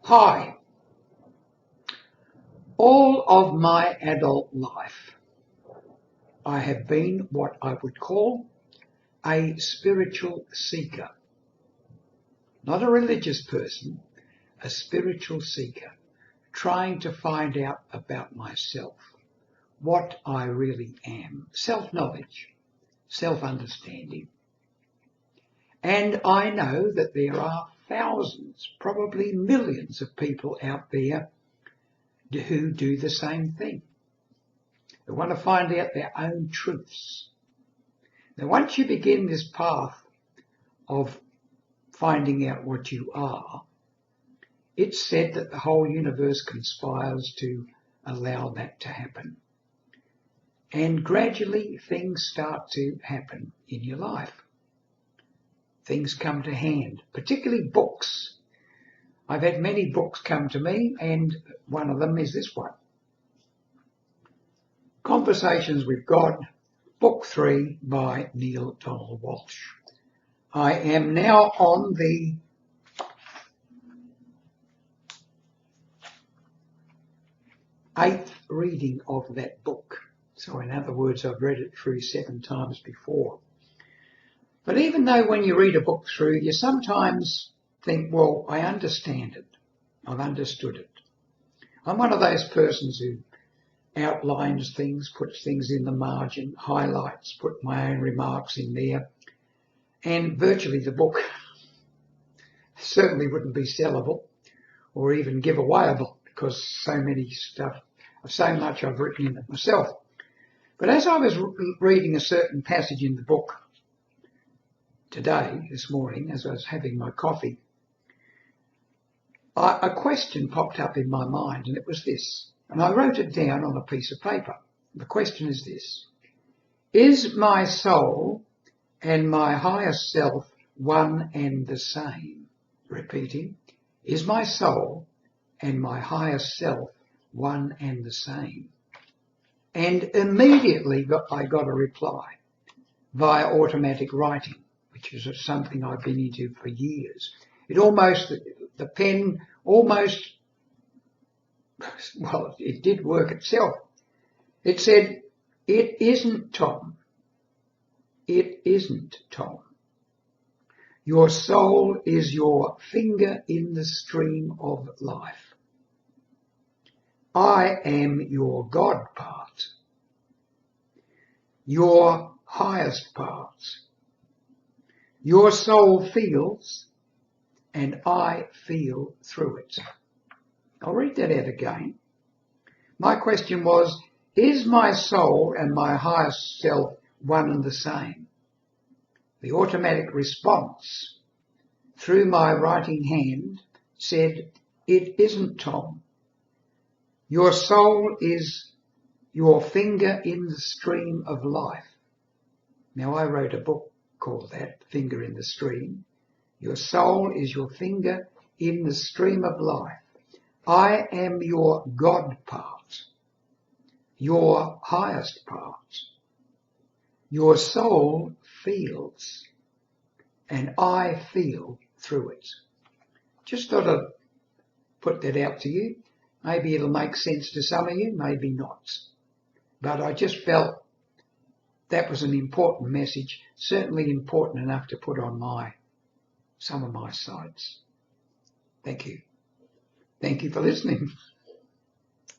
Hi. All of my adult life, I have been what I would call a spiritual seeker. Not a religious person, a spiritual seeker, trying to find out about myself, what I really am, self-knowledge, self-understanding. And I know that there are thousands, probably millions of people out there who do the same thing. They want to find out their own truths. Now, once you begin this path of finding out what you are, it's said that the whole universe conspires to allow that to happen. And gradually things start to happen in your life. Things come to hand, particularly books. I've had many books come to me, and one of them is this one. Conversations with God, Book 3 by Neale Donald Walsch. I am now on the eighth reading of that book. So in other words, I've read it through 7 times before. But even though when you read a book through, you sometimes think, well, I understand it. I've understood it. I'm one of those persons who outlines things, puts things in the margin, highlights, put my own remarks in there. And virtually the book certainly wouldn't be sellable or even giveawayable because so much I've written in it myself. But as I was reading a certain passage in the book today, this morning, as I was having my coffee, a question popped up in my mind, and it was this. And I wrote it down on a piece of paper. The question is this: is my soul and my higher self one and the same? Repeating, is my soul and my higher self one and the same? And immediately I got a reply via automatic writing, which is something I've been into for years. The pen almost, well, it did work itself. It said, it isn't Tom. It isn't Tom. Your soul is your finger in the stream of life. I am your God part, your highest part. Your soul feels, and I feel through it. I'll read that out again. My question was, is my soul and my highest self one and the same? The automatic response through my writing hand said, it isn't Tom. Your soul is your finger in the stream of life. Now, I wrote a book called that, Finger in the Stream. Your soul is your finger in the stream of life. I am your God part, your highest part. Your soul feels, and I feel through it. Just thought I'd put that out to you. Maybe it'll make sense to some of you, maybe not. But I just felt that was an important message, certainly important enough to put on some of my sites. Thank you. Thank you for listening.